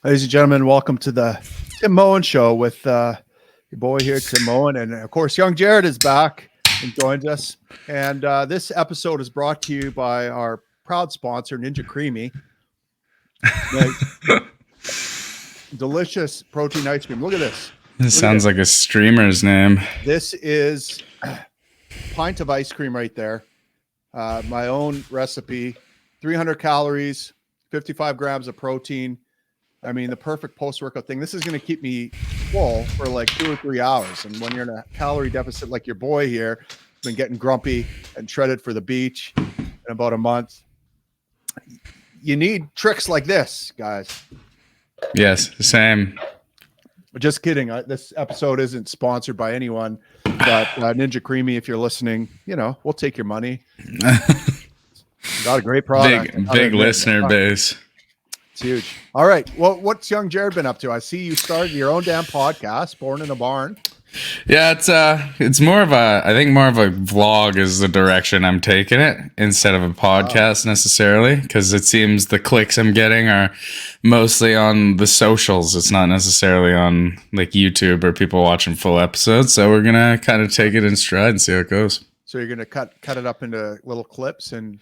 Ladies and gentlemen, welcome to the Tim Moen Show with your boy here, Tim Moen. And of course, young Jared is back and joins us. And this episode is brought to you by our proud sponsor, Ninja Creamy. Delicious protein ice cream. Look at this. This sounds like a streamer's name. This is a pint of ice cream right there. My own recipe, 300 calories, 55 grams of protein. I mean, the perfect post-workout thing. This is going to keep me full for like 2 or 3 hours. And when you're in a calorie deficit like your boy here, been getting grumpy and shredded for the beach in about a month, you need tricks like this, guys. Yes, same. Just kidding. This episode isn't sponsored by anyone, but Ninja Creamy, if you're listening, we'll take your money. Got a great product. Big listener base. It's huge. All right. Well, what's young Jared been up to? I see you started your own damn podcast, Born in a Barn. Yeah, it's more of a vlog is the direction I'm taking it instead of a podcast necessarily, because it seems the clicks I'm getting are mostly on the socials. It's not necessarily on like YouTube or people watching full episodes. So we're gonna kind of take it in stride and see how it goes. So you're gonna cut it up into little clips, and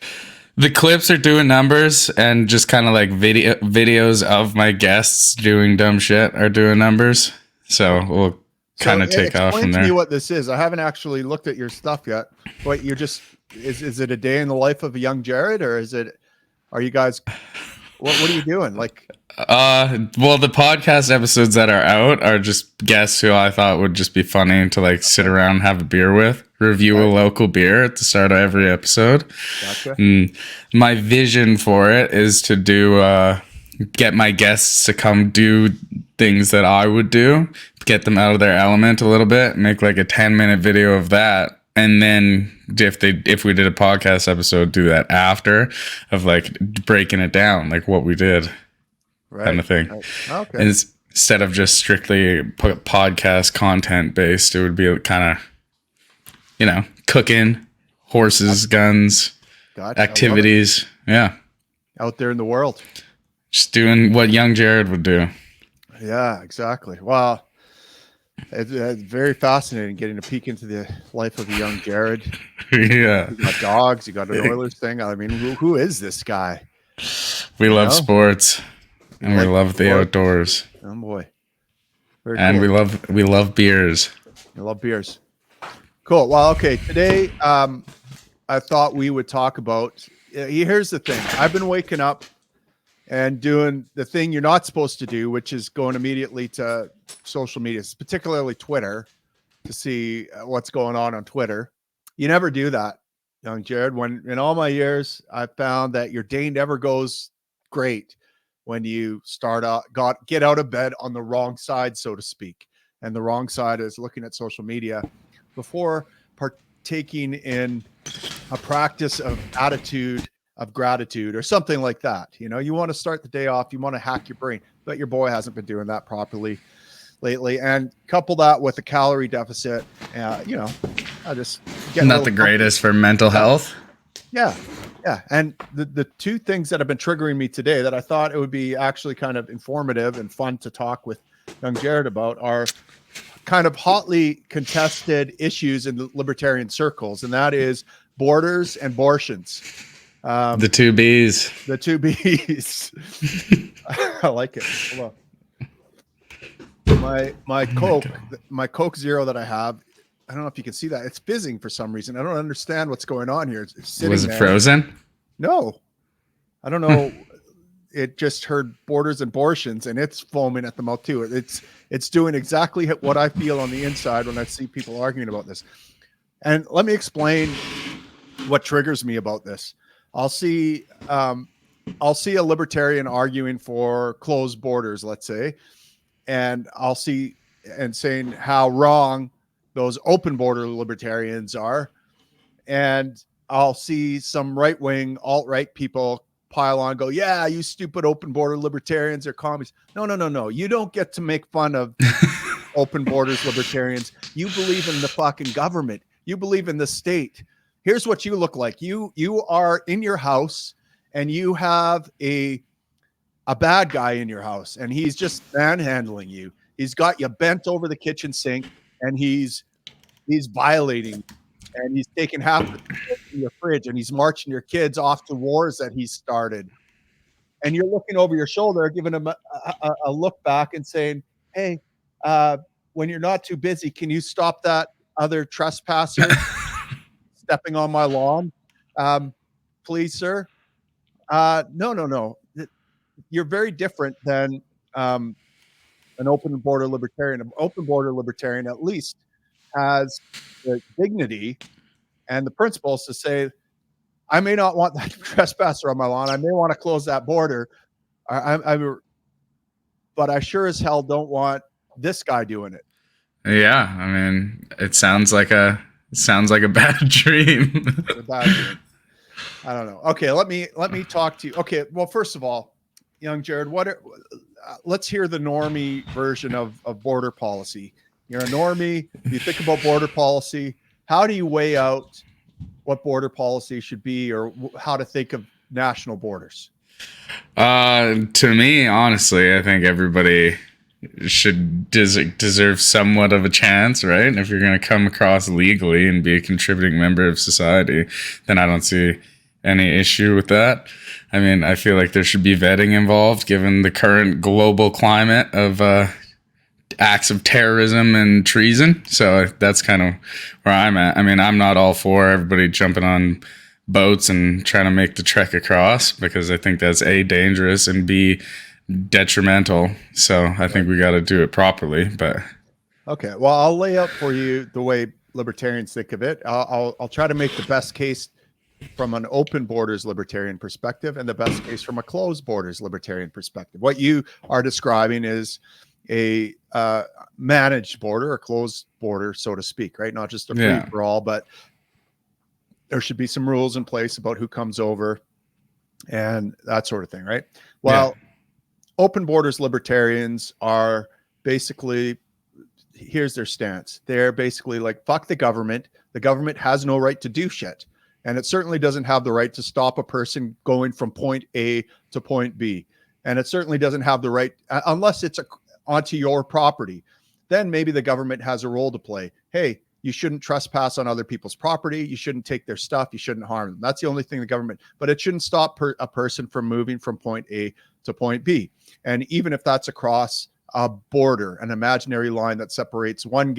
the clips are doing numbers, and just kind of like videos of my guests doing dumb shit are doing numbers. So we'll kind of take off from there. Explain to me what this is. I haven't actually looked at your stuff yet. But you're just is it a day in the life of a young Jared, or are you guys what are you doing? Like well, the podcast episodes that are out are just guests who I thought would just be funny to like sit around and have a beer with, review a local beer at the start of every episode. Gotcha. And my vision for it is to do get my guests to come do things that I would do, get them out of their element a little bit, make like a 10-minute video of that. And then if we did a podcast episode, do that after of like breaking it down, like what we did, kind of thing. Right. Okay. And instead of just strictly podcast content based, it would be kind of, cooking, horses, guns, activities. Yeah. Out there in the world. Just doing what young Jared would do. Yeah, exactly. Well, it's very fascinating getting a peek into the life of a young Jared. Yeah. You got dogs. You got an Oilers thing. I mean, who is this guy? We love sports, and we love the outdoors. Oh boy. And cool. we love beers. I love beers. Cool. Well, okay. Today, I thought we would talk about. Here's the thing. I've been waking up and doing the thing you're not supposed to do, which is going immediately to social media, particularly Twitter, to see what's going on Twitter. You never do that, young Jared. When in all my years, I've found that your day never goes great when you get out of bed on the wrong side, so to speak. And the wrong side is looking at social media before partaking in a practice of attitude of gratitude or something like that. You want to start the day off, you want to hack your brain, but your boy hasn't been doing that properly lately. And couple that with a calorie deficit, I just get not the greatest for mental health. Yeah. And the two things that have been triggering me today that I thought it would be actually kind of informative and fun to talk with young Jared about are kind of hotly contested issues in the libertarian circles. And that is borders and Bortions. The two B's. The two B's. I like it. Hold on. My Coke Zero that I have, I don't know if you can see that. It's fizzing for some reason. I don't understand what's going on here. It's sitting Was it there. Frozen? No. I don't know. It just heard borders and Bortions, and it's foaming at the mouth too. It's doing exactly what I feel on the inside when I see people arguing about this. And let me explain what triggers me about this. I'll see a libertarian arguing for closed borders, let's say, and I'll see and saying how wrong those open border libertarians are. And I'll see some right-wing alt-right people pile on, go, yeah, you stupid open border libertarians are commies. No. You don't get to make fun of open borders libertarians. You believe in the fucking government. You believe in the state. Here's what you look like. You are in your house and you have a a bad guy in your house and he's just manhandling you. He's got you bent over the kitchen sink and he's violating, and he's taking half the in your fridge and he's marching your kids off to wars that he started. And you're looking over your shoulder, giving him a look back and saying, "Hey, when you're not too busy, can you stop that other trespasser stepping on my lawn, please, sir?" No. You're very different than an open border libertarian. An open border libertarian at least has the dignity and the principles to say, I may not want that trespasser on my lawn. I may want to close that border. But I sure as hell don't want this guy doing it. Yeah, I mean, it sounds like a bad dream. It's a bad dream. I don't know. Okay, let me talk to you. Okay, well, first of all, young Jared, let's hear the normie version of border policy. You're a normie. You think about border policy. How do you weigh out what border policy should be, or how to think of national borders? To me, honestly, I think everybody should deserve somewhat of a chance, right? If you're going to come across legally and be a contributing member of society, then I don't see any issue with that. I mean, I feel like there should be vetting involved given the current global climate of acts of terrorism and treason. So that's kind of where I'm at. I mean, I'm not all for everybody jumping on boats and trying to make the trek across, because I think that's A, dangerous, and B, detrimental. So I think we got to do it properly. But okay, well, I'll lay out for you the way libertarians think of it. I'll try to make the best case from an open borders libertarian perspective and the best case from a closed borders libertarian perspective. What you are describing is a managed border, a closed border, so to speak, right? Not just a free for all, but there should be some rules in place about who comes over and that sort of thing, right? Well, open borders libertarians are basically, here's their stance. They're basically like, fuck the government. The government has no right to do shit. And it certainly doesn't have the right to stop a person going from point A to point B. And it certainly doesn't have the right, unless it's onto your property, then maybe the government has a role to play. Hey, you shouldn't trespass on other people's property. You shouldn't take their stuff. You shouldn't harm them. That's the only thing the government, but it shouldn't stop a person from moving from point A to point B. And even if that's across a border, an imaginary line that separates one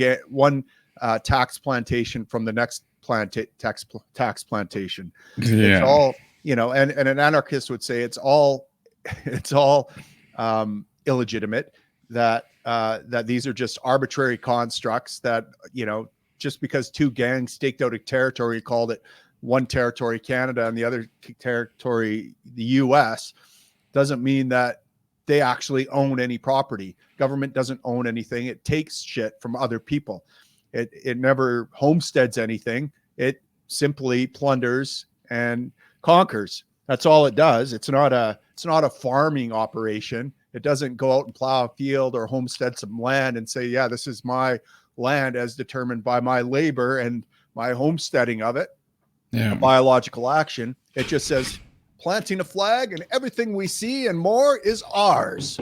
tax plantation from the next tax plantation. It's all, and an anarchist would say it's all illegitimate, that these are just arbitrary constructs that, just because two gangs staked out a territory, called it one territory Canada and the other territory the US, doesn't mean that they actually own any property. Government doesn't own anything. It takes shit from other people. It never homesteads anything. It simply plunders and conquers. That's all it does. It's not a farming operation. It doesn't go out and plow a field or homestead some land and say, yeah, this is my land as determined by my labor and my homesteading of it. A biological action. It just says planting a flag and everything we see and more is ours.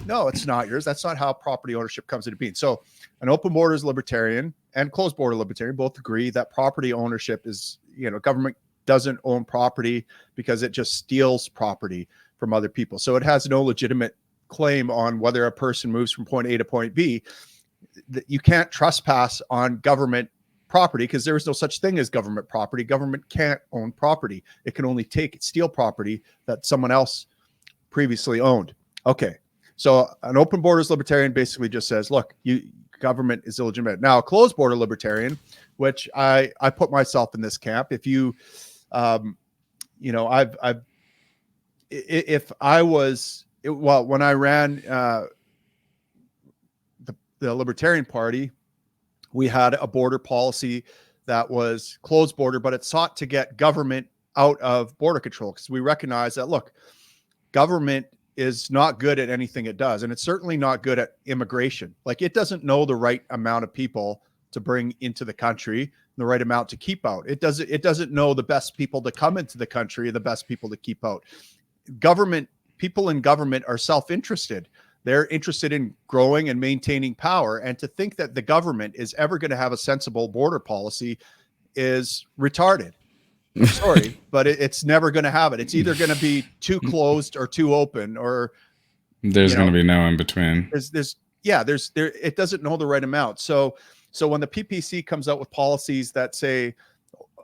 No, it's not yours. That's not how property ownership comes into being. So an open borders libertarian and closed border libertarian both agree that property ownership is, government doesn't own property because it just steals property from other people. So it has no legitimate claim on whether a person moves from point A to point B. You can't trespass on government property because there is no such thing as government property. Government can't own property. It can only steal property that someone else previously owned. Okay. So an open borders libertarian basically just says, look, government is illegitimate. Now, a closed border libertarian, which I put myself in this camp. If you, if I was, when I ran the Libertarian Party, we had a border policy that was closed border, but it sought to get government out of border control because we recognize that, look, government is not good at anything it does. And it's certainly not good at immigration. Like, it doesn't know the right amount of people to bring into the country, the right amount to keep out. It doesn't know the best people to come into the country, the best people to keep out. Government people in government are self-interested. They're interested in growing and maintaining power. And to think that the government is ever going to have a sensible border policy is retarded. I'm sorry, but it's never going to have it. It's either going to be too closed or too open, or there's going to be no in between. It doesn't know the right amount. So when the PPC comes out with policies that say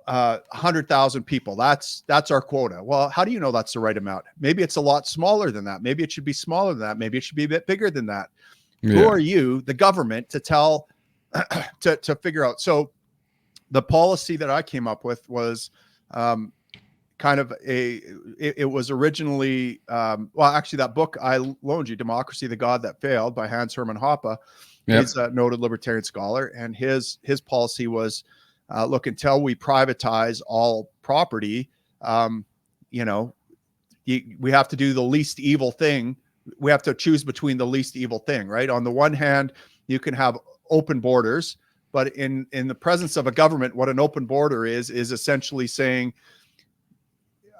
100,000 people, that's our quota. Well, how do you know that's the right amount? Maybe it's a lot smaller than that. Maybe it should be smaller than that. Maybe it should be a bit bigger than that. Yeah. Who are you, the government, to tell to figure out? So the policy that I came up with was kind of it was originally, actually that book I loaned you, Democracy, the God That Failed, by Hans Hermann Hoppe. Yep. He's a noted libertarian scholar. And his policy was, look, until we privatize all property, we have to do the least evil thing. We have to choose between the least evil thing, right? On the one hand, you can have open borders, but in the presence of a government, what an open border is essentially saying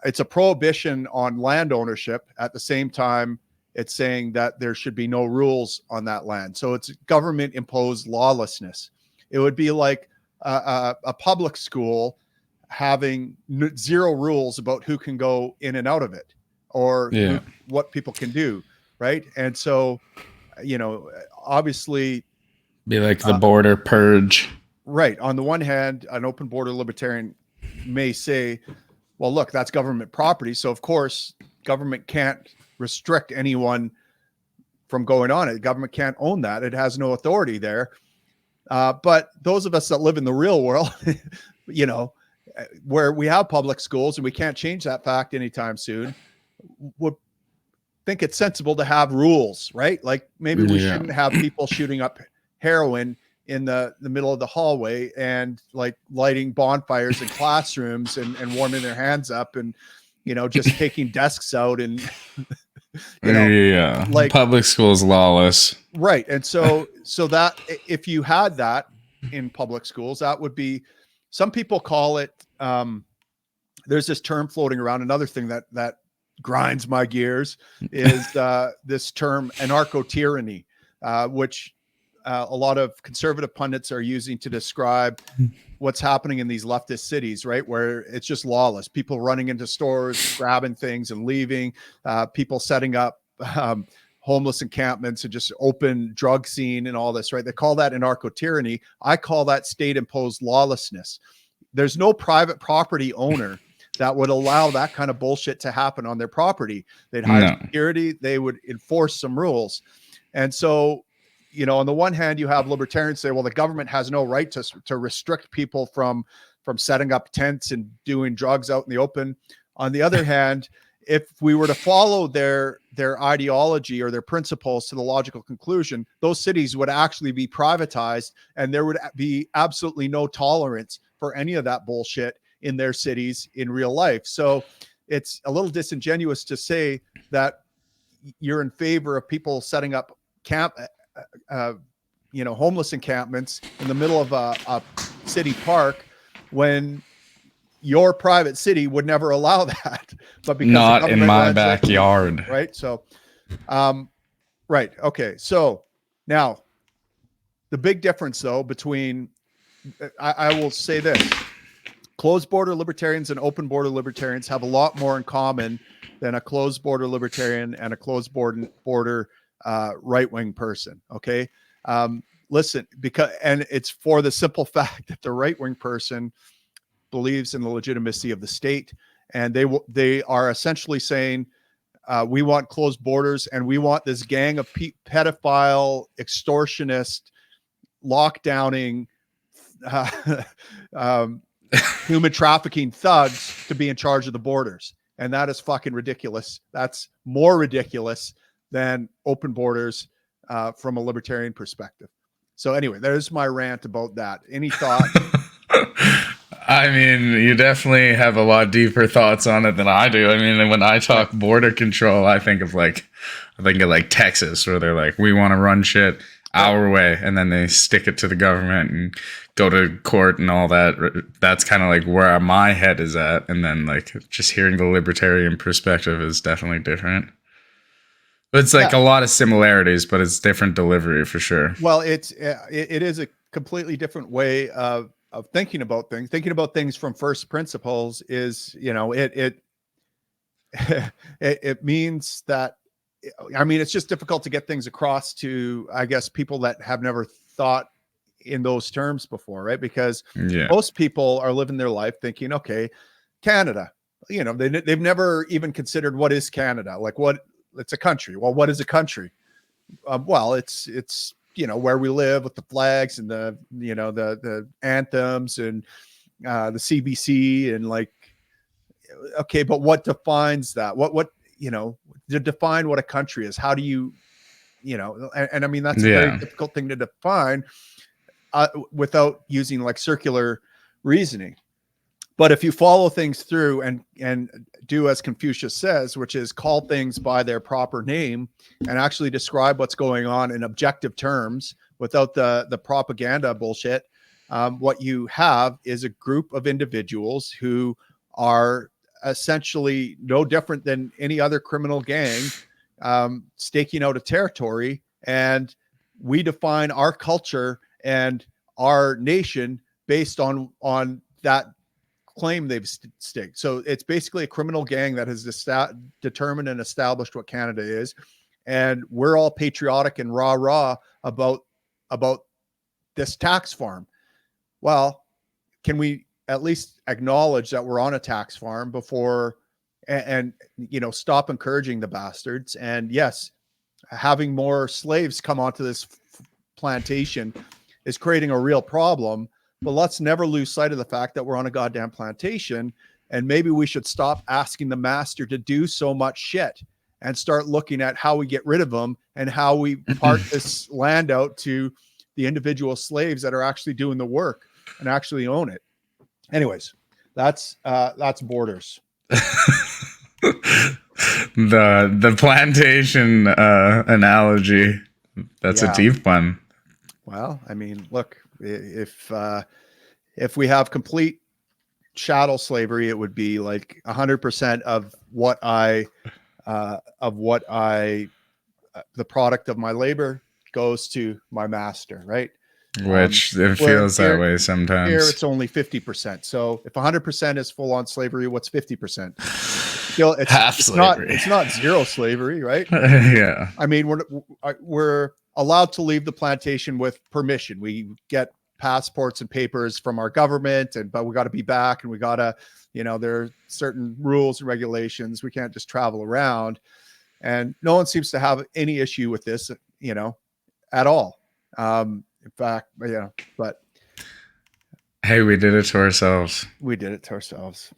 it's a prohibition on land ownership. At the same time, it's saying that there should be no rules on that land. So it's government imposed lawlessness. It would be like a public school having zero rules about who can go in and out of it, or what people can do, right? And so, obviously, be like the border purge. Right. On the one hand, an open border libertarian may say, well, look, that's government property. So, of course, government can't restrict anyone from going on it. Government can't own that. It has no authority there. But those of us that live in the real world, where we have public schools and we can't change that fact anytime soon, would think it's sensible to have rules, right? Like maybe we shouldn't have people shooting up heroin in the middle of the hallway and like lighting bonfires in classrooms and warming their hands up and, just taking desks out and, like public schools lawless. Right. And so that if you had that in public schools, that would be, some people call it, there's this term floating around. Another thing that grinds my gears is this term anarcho-tyranny, which a lot of conservative pundits are using to describe what's happening in these leftist cities, right? Where it's just lawless, people running into stores, grabbing things and leaving, people setting up homeless encampments and just open drug scene and all this, right? They call that anarcho-tyranny. I call that state-imposed lawlessness. There's no private property owner that would allow that kind of bullshit to happen on their property. They'd hire security, they would enforce some rules. And so, on the one hand, you have libertarians say, well, the government has no right to restrict people from setting up tents and doing drugs out in the open. On the other hand, if we were to follow their ideology or their principles to the logical conclusion, those cities would actually be privatized, and there would be absolutely no tolerance for any of that bullshit in their cities in real life. So it's a little disingenuous to say that you're in favor of people setting up homeless encampments in the middle of a city park when your private city would never allow that. But because not in my backyard, right? So, right. Okay. So now the big difference though, between, I will say this, closed border libertarians and open border libertarians have a lot more in common than a closed border libertarian and a closed border right-wing person. Okay. Listen, and it's for the simple fact that the right-wing person believes in the legitimacy of the state. And they are essentially saying, we want closed borders and we want this gang of pedophile, extortionist, lockdowning, human trafficking thugs to be in charge of the borders. And that is fucking ridiculous. That's more ridiculous than open borders from a libertarian perspective. So anyway, there's my rant about that. Any thought? I mean, you definitely have a lot deeper thoughts on it than I do. I mean, when I talk border control, I think of like Texas, where they're like, we want to run shit our way, and then they stick it to the government and go to court and all that. That's kind of like where my head is at. And then like just hearing the libertarian perspective is definitely different. It's like Yeah. a lot of similarities, but it's different delivery for sure. Well, it is a completely different way of thinking about things. Thinking about things from first principles is, it means that, I mean, it's just difficult to get things across to, I guess, people that have never thought in those terms before, right? Because Yeah. most people are living their life thinking, okay, Canada, they've never even considered what is Canada, like what it's a country. Well, what is a country? Well, it's where we live with the flags and the anthems and the CBC and like, okay, but what defines that? What to define what a country is? How do you and I mean that's a very Yeah. difficult thing to define without using like circular reasoning. But if you follow things through and do as Confucius says, which is call things by their proper name and actually describe what's going on in objective terms without the propaganda bullshit, what you have is a group of individuals who are essentially no different than any other criminal gang, staking out a territory, and we define our culture and our nation based on that claim they've staked. So it's basically a criminal gang that has determined and established what Canada is, and we're all patriotic and rah about this tax farm. Well, can we at least acknowledge that we're on a tax farm before and stop encouraging the bastards? And yes, having more slaves come onto this plantation is creating a real problem, but let's never lose sight of the fact that we're on a goddamn plantation, and maybe we should stop asking the master to do so much shit and start looking at how we get rid of them and how we part this land out to the individual slaves that are actually doing the work and actually own it. Anyways, that's Borders. The plantation analogy. That's a deep one. Well, I mean, look, if we have complete chattel slavery, it would be like 100% of what I the product of my labor goes to my master, right? Which it Where feels that way sometimes. Here it's only 50%. So if 100% is full on slavery, what's 50%? Still, it's slavery. It's not zero slavery, right? Yeah. I mean, we're allowed to leave the plantation with permission. We get passports and papers from our government, but we got to be back, and we got to, there are certain rules and regulations. We can't just travel around, and no one seems to have any issue with this, at all. In fact, but hey, we did it to ourselves. We did it to ourselves.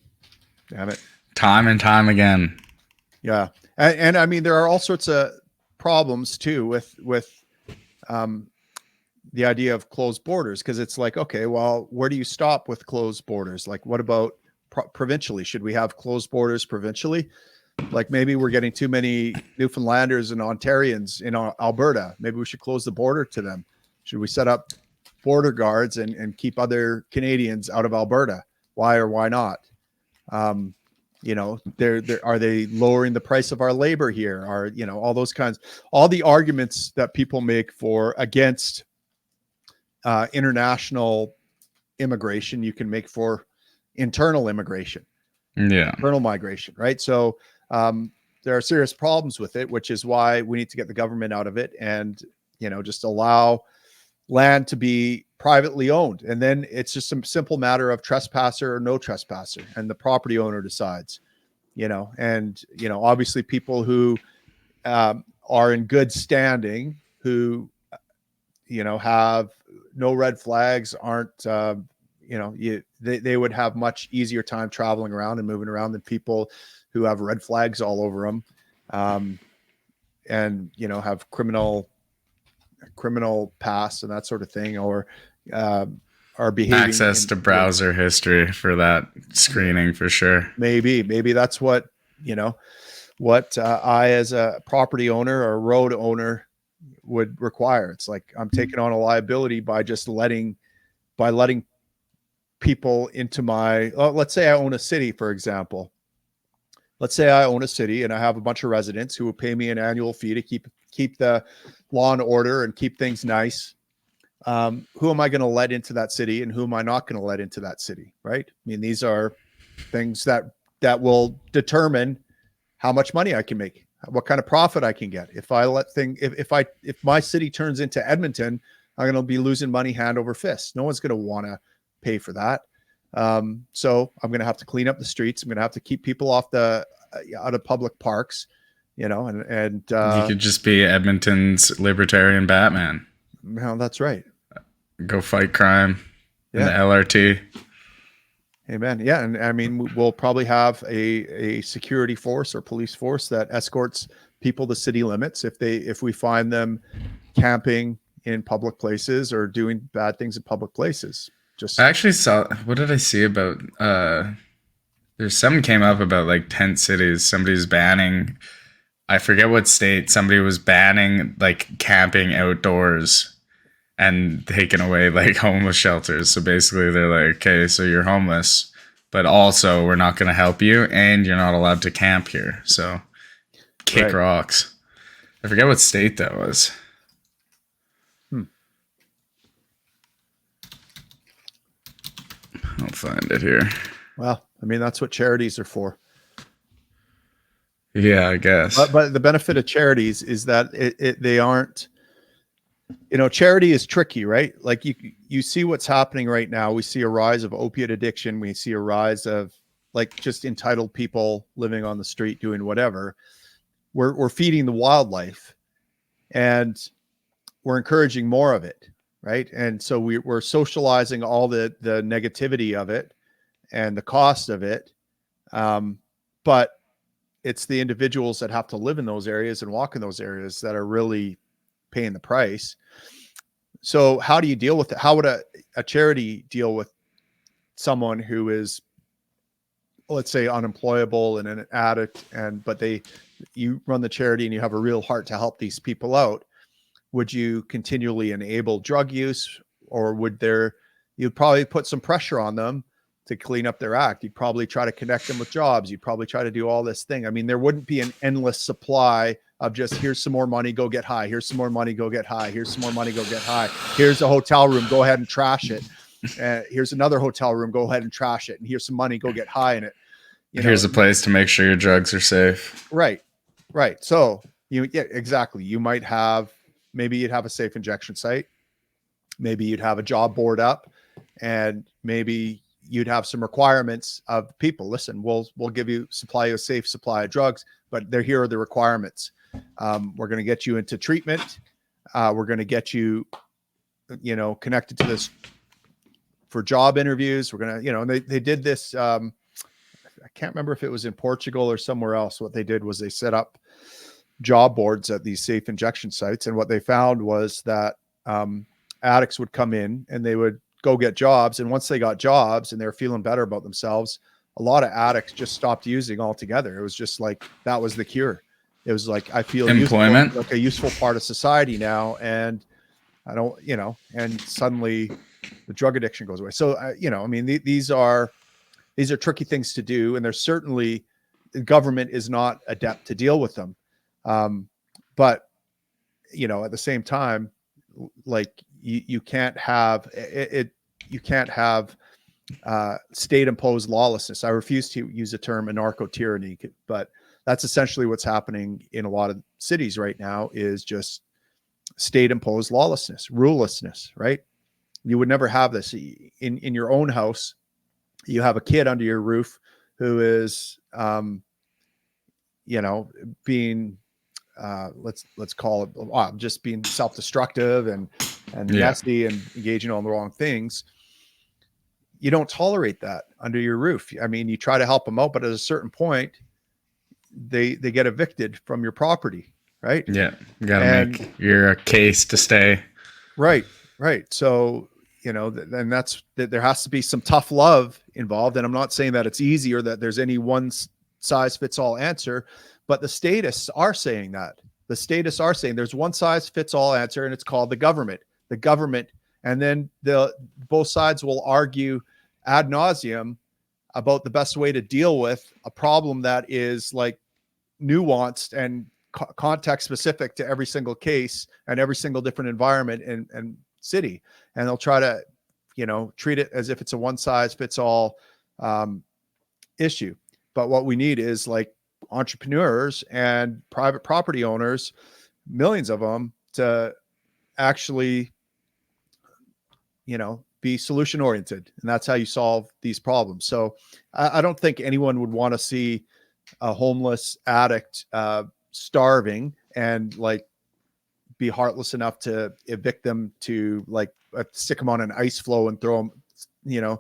Damn it. Time and time again. Yeah. And I mean, there are all sorts of problems too with the idea of closed borders, because it's like, okay, well, where do you stop with closed borders? Like, what about provincially? Should we have closed borders provincially? Like, maybe we're getting too many Newfoundlanders and Ontarians in Alberta. Maybe we should close the border to them. Should we set up border guards and keep other Canadians out of Alberta? Why or why not? Are they lowering the price of our labor here? Are, all those kinds, all the arguments that people make against international immigration, you can make for internal immigration, internal migration, right? So there are serious problems with it, which is why we need to get the government out of it and, just allow land to be privately owned. And then it's just a simple matter of trespasser or no trespasser, and the property owner decides, obviously people who are in good standing, who, have no red flags, aren't, they would have much easier time traveling around and moving around than people who have red flags all over them, and, have criminal past and that sort of thing, or are behaving access to browser history for that screening for sure. Maybe that's what I as a property owner or road owner would require. It's like I'm taking on a liability by just letting people into my, let's say I own a city, for example. let's say I own a city and I have a bunch of residents who will pay me an annual fee to keep the law and order and keep things nice. Who am I going to let into that city and who am I not going to let into that city? Right. I mean, these are things that will determine how much money I can make, what kind of profit I can get. If my city turns into Edmonton, I'm going to be losing money hand over fist. No one's going to want to pay for that. So I'm going to have to clean up the streets. I'm going to have to keep people out of public parks, and You could just be Edmonton's libertarian Batman. Well, that's right. Go fight crime in the LRT. Amen. Yeah, and I mean, we'll probably have a security force or police force that escorts people to city limits if we find them camping in public places or doing bad things in public places. I actually saw, what did I see about? There's something came up about like tent cities. Somebody's banning, I forget what state. Somebody was banning like camping outdoors and taking away like homeless shelters. So basically they're like, okay, so you're homeless, but also we're not going to help you and you're not allowed to camp here. So kick rocks. I forget what state that was. I'll find it here. Well, I mean, that's what charities are for. Yeah, I guess. But the benefit of charities is that they aren't, charity is tricky, right? Like you see what's happening right now. We see a rise of opiate addiction. We see a rise of like just entitled people living on the street doing whatever. We're feeding the wildlife and we're encouraging more of it, right? And so we're socializing all the negativity of it and the cost of it. But it's the individuals that have to live in those areas and walk in those areas that are really paying the price. So how do you deal with it? How would a charity deal with someone who is, let's say, unemployable and an addict, but you run the charity and you have a real heart to help these people out? Would you continually enable drug use, or you'd probably put some pressure on them to clean up their act? You'd probably try to connect them with jobs. You'd probably try to do all this thing. I mean, there wouldn't be an endless supply of just, here's some more money, go get high. Here's some more money, go get high. Here's some more money, go get high. Here's a hotel room, go ahead and trash it. Here's another hotel room, go ahead and trash it. And here's some money, go get high in it. Here's a place to make sure your drugs are safe. Right. So exactly. Maybe you'd have a safe injection site. Maybe you'd have a job board up, and maybe you'd have some requirements of people. Listen, we'll supply you a safe supply of drugs, but here are the requirements. We're going to get you into treatment. We're going to get you, connected to this for job interviews. We're going to, and they did this. I can't remember if it was in Portugal or somewhere else. What they did was they set up job boards at these safe injection sites. And what they found was that addicts would come in and they would go get jobs. And once they got jobs and they're feeling better about themselves, a lot of addicts just stopped using altogether. It was just like, that was the cure. It was like, I feel employment, like a useful part of society now. And I don't, and suddenly the drug addiction goes away. So, I mean, these are tricky things to do. And there's certainly, the government is not adept to deal with them. But, at the same time, like you can't have it. You can't have state imposed lawlessness. I refuse to use the term anarcho tyranny, but that's essentially what's happening in a lot of cities right now, is just state imposed lawlessness, rulelessness, right? You would never have this in your own house. You have a kid under your roof who is, being, let's call it just being self-destructive and nasty and engaging on the wrong things. You don't tolerate that under your roof. I mean, you try to help them out, but at a certain point, they get evicted from your property, right? Yeah, you gotta make your case to stay. Right. So, and there has to be some tough love involved. And I'm not saying that it's easy or that there's any one size fits all answer, but the statists are saying that. The statists are saying there's one size fits all answer, and it's called the government. The government, and then both sides will argue ad nauseum about the best way to deal with a problem that is like nuanced and context specific to every single case and every single different environment and city. And they'll try to, treat it as if it's a one size fits all issue. But what we need is like entrepreneurs and private property owners, millions of them, to actually, be solution oriented. And that's how you solve these problems. So I don't think anyone would want to see a homeless addict starving and like be heartless enough to evict them, to like stick them on an ice floe and throw them,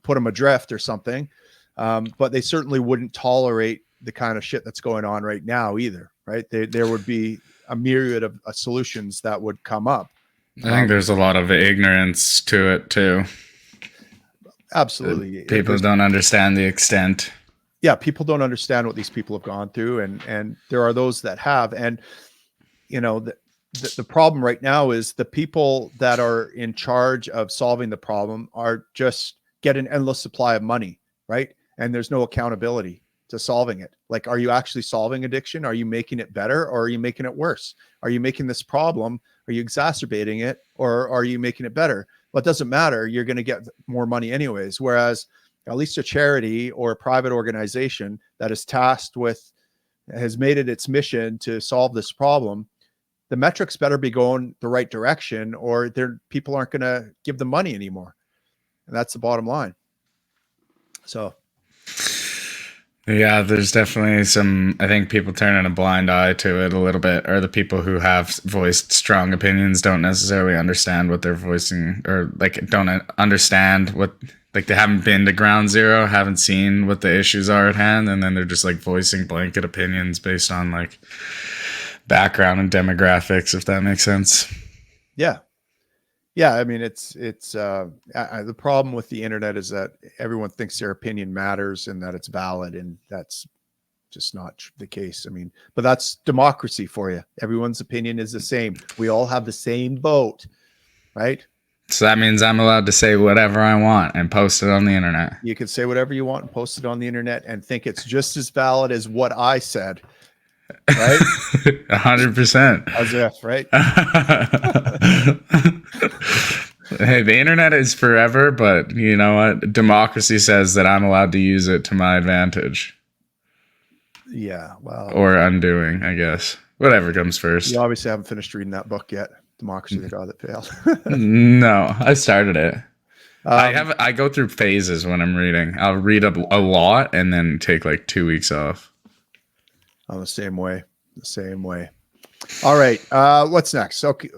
put them adrift or something. But they certainly wouldn't tolerate the kind of shit that's going on right now either. Right. There would be a myriad of solutions that would come up. I think there's a lot of ignorance to it too. Absolutely. People don't understand the extent. Yeah. People don't understand what these people have gone through. And there are those that have, and the problem right now is the people that are in charge of solving the problem are just get an endless supply of money. Right. And there's no accountability to solving it. Like, are you actually solving addiction? Are you making it better, or are you making it worse? Are you making this problem? Are you exacerbating it, or are you making it better? Well, it doesn't matter. You're going to get more money anyways. Whereas at least a charity or a private organization that is tasked with, has made it its mission to solve this problem, the metrics better be going the right direction, or people aren't going to give them money anymore. And that's the bottom line. So. Yeah, there's definitely I think people turning a blind eye to it a little bit, or the people who have voiced strong opinions don't necessarily understand what they're voicing, or like don't understand what, like they haven't been to ground zero, haven't seen what the issues are at hand. And then they're just like voicing blanket opinions based on like background and demographics, if that makes sense. Yeah. Yeah, I mean, it's the problem with the internet is that everyone thinks their opinion matters and that it's valid, and that's just not the case. I mean, but that's democracy for you. Everyone's opinion is the same. We all have the same vote, right? So that means I'm allowed to say whatever I want and post it on the internet. You can say whatever you want and post it on the internet and think it's just as valid as what I said. Right? 100%. As if, right? Hey, the internet is forever, but you know what? Democracy says that I'm allowed to use it to my advantage. Yeah, well. Or undoing, I guess. Whatever comes first. You obviously haven't finished reading that book yet. Democracy, the God That Failed. No, I started it. I go through phases when I'm reading. I'll read a lot and then take like 2 weeks off. I'm the same way. All right. What's next? Okay.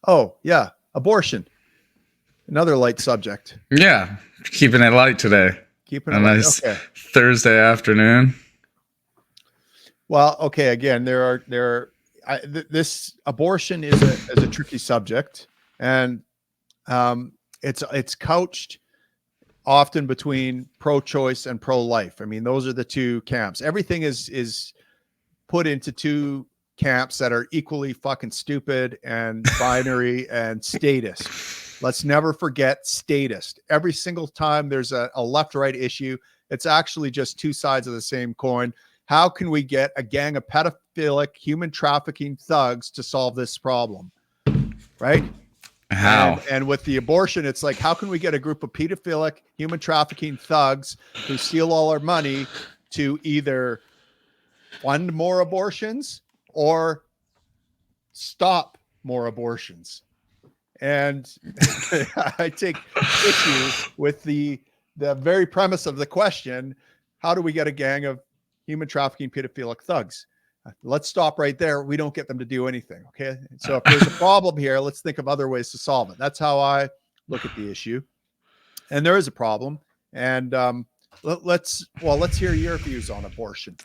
Oh yeah. Abortion. Another light subject. Yeah. Keeping it light today. Keeping it a light. Nice okay. Thursday afternoon. Well, okay. Again, this abortion is a tricky subject, and it's couched often between pro-choice and pro-life. I mean, those are the two camps. Everything is put into two camps that are equally fucking stupid and binary and statist. Let's never forget statist. Every single time there's a left-right issue, it's actually just two sides of the same coin. How can we get a gang of pedophilic, human trafficking thugs to solve this problem? Right? How? And with the abortion, it's like, how can we get a group of pedophilic, human trafficking thugs who steal all our money to either fund more abortions or stop more abortions? And I take issue with the very premise of the question: how do we get a gang of human trafficking pedophilic thugs? Let's stop right there. We don't get them to do anything. Okay. So if there's a problem here, let's think of other ways to solve it. That's how I look at the issue. And there is a problem. And let's hear your views on abortion.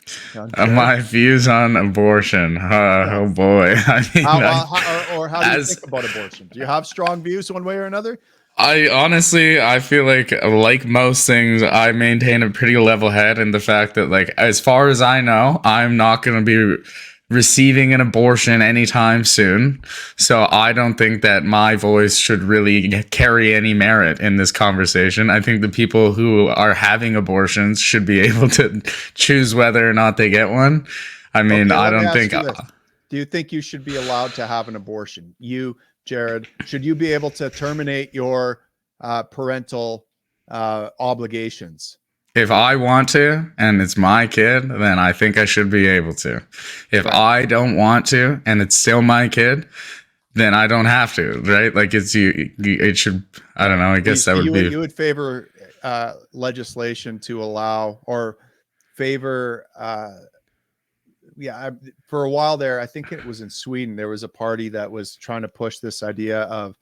My views on abortion. Oh boy. I mean, how do you think about abortion? Do you have strong views one way or another? I feel like most things, I maintain a pretty level head in the fact that, like, as far as I know, I'm not going to be receiving an abortion anytime soon. So I don't think that my voice should really carry any merit in this conversation. I think the people who are having abortions should be able to choose whether or not they get one. I mean, Okay, I let me don't ask think. you this. Do you think you should be allowed to have an abortion? You, Jared, should you be able to terminate your parental obligations? If I want to and it's my kid, then I think I should be able to. If Right. I don't want to and it's still my kid, then I don't have to, right? Like it should, I don't know. I guess that would be. You would favor legislation to allow or favor. For a while there, I think it was in Sweden, there was a party that was trying to push this idea of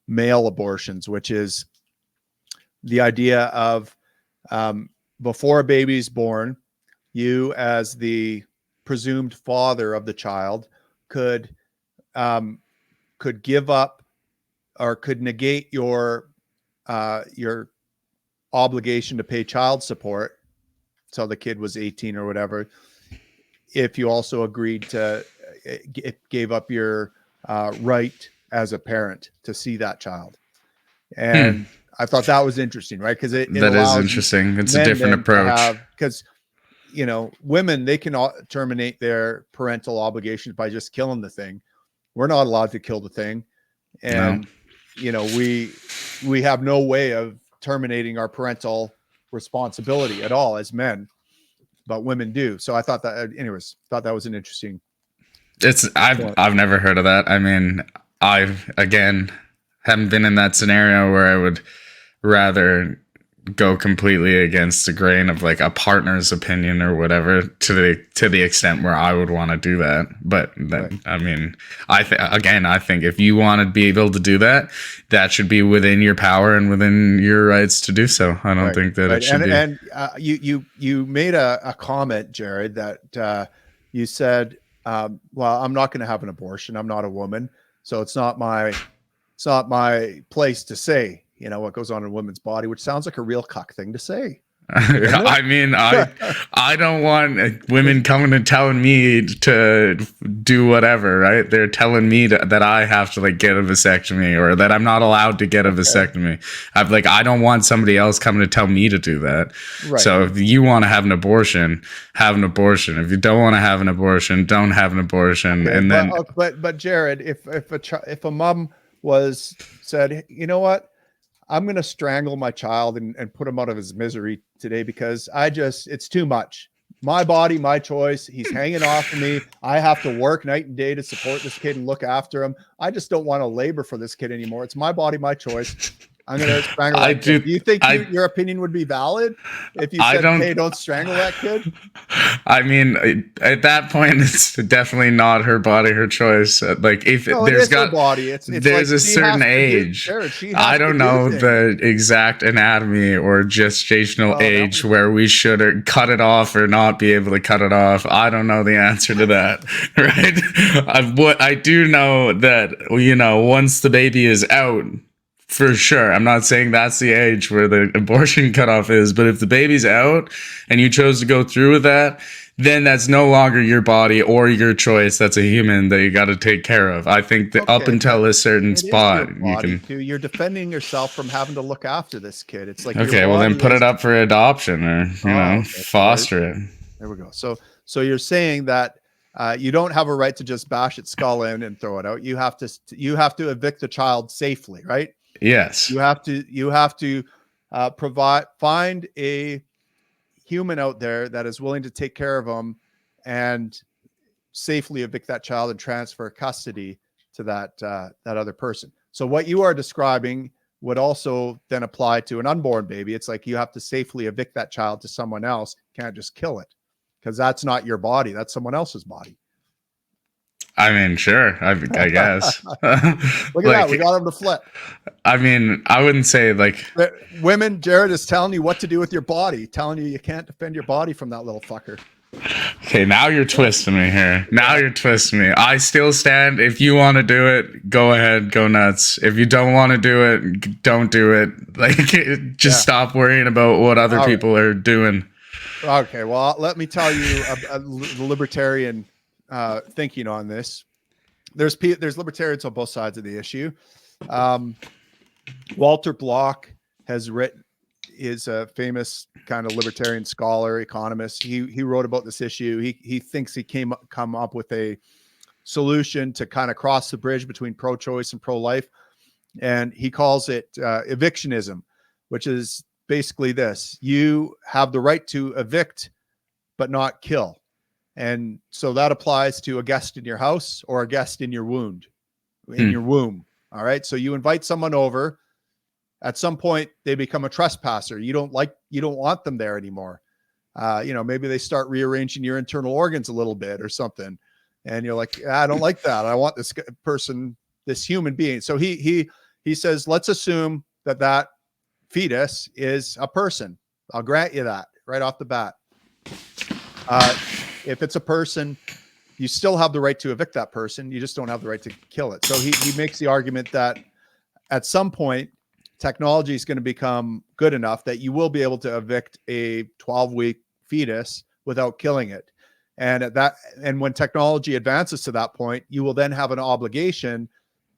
male abortions, which is the idea of before a baby's born, you as the presumed father of the child could give up or could negate your obligation to pay child support till the kid was 18 or whatever, if you also agreed to gave up your right as a parent to see that child. And I thought that was interesting, right? Because it That is interesting. It's a different approach. Because women, they can terminate their parental obligations by just killing the thing. We're not allowed to kill the thing, and we have no way of terminating our parental responsibility at all as men, but women do. So I thought that, anyways, thought that was an interesting. I've never heard of that. I mean, again haven't been in that scenario where I would rather go completely against the grain of like a partner's opinion or whatever to the extent where I would want to do that. But then, right. I mean, I think if you want to be able to do that, that should be within your power and within your rights to do so. I don't think that it should be. And you made a comment, Jared, that you said, well, I'm not going to have an abortion. I'm not a woman, so it's not my place to say, what goes on in a woman's body, which sounds like a real cuck thing to say. I mean, I don't want women coming and telling me to do whatever, right? They're telling me that I have to like get a vasectomy or that I'm not allowed to get a vasectomy. I don't want somebody else coming to tell me to do that. Right. So if you want to have an abortion, have an abortion. If you don't want to have an abortion, don't have an abortion. Okay, and but Jared, if a mom said, you know what? I'm going to strangle my child and put him out of his misery today because it's too much. My body, my choice. He's hanging off of me. I have to work night and day to support this kid and look after him. I just don't want to labor for this kid anymore. It's my body, my choice. I'm going to strangle that kid. Do you think your opinion would be valid if you said, hey, don't strangle that kid? I mean, at that point, it's definitely not her body, her choice. Like if there's her body, it's there's like a certain age. I don't know the exact anatomy or gestational age where we should cut it off or not be able to cut it off. I don't know the answer to that, right? What I do know that, once the baby is out, for sure. I'm not saying that's the age where the abortion cutoff is, but if the baby's out and you chose to go through with that, then that's no longer your body or your choice. That's a human that you got to take care of. I think that up until a certain spot, you're defending yourself from having to look after this kid. It's like, okay, well then put it up for adoption or, foster it. There we go. So you're saying that you don't have a right to just bash its skull in and throw it out. You have to evict the child safely, right? Yes. You have to find a human out there that is willing to take care of them and safely evict that child and transfer custody to that other person. So what you are describing would also then apply to an unborn baby. It's like you have to safely evict that child to someone else. You can't just kill it because that's not your body. That's someone else's body. I mean, sure, I guess. Look at that. We got him to flip. I mean, I wouldn't say like women. Jared is telling you what to do with your body, telling you can't defend your body from that little fucker. Okay, now you're twisting me here. Now you're twisting me. I still stand. If you want to do it, go ahead, go nuts. If you don't want to do it, don't do it. Like, just stop worrying about what other people are doing. Okay, well, let me tell you the libertarian thinking on this. There's libertarians on both sides of the issue. Walter Block is a famous kind of libertarian scholar, economist. He wrote about this issue. He thinks he come up with a solution to kind of cross the bridge between pro-choice and pro-life, and he calls it evictionism, which is basically this: you have the right to evict but not kill. And so that applies to a guest in your house or a guest in your womb. All right. So you invite someone over. At some point, they become a trespasser. You don't want them there anymore. Maybe they start rearranging your internal organs a little bit or something. And you're like, I don't like that. I want this person, this human being. So he says, let's assume that fetus is a person. I'll grant you that right off the bat. If it's a person, you still have the right to evict that person. You just don't have the right to kill it. So he makes the argument that at some point, technology is going to become good enough that you will be able to evict a 12-week fetus without killing it. And when technology advances to that point, you will then have an obligation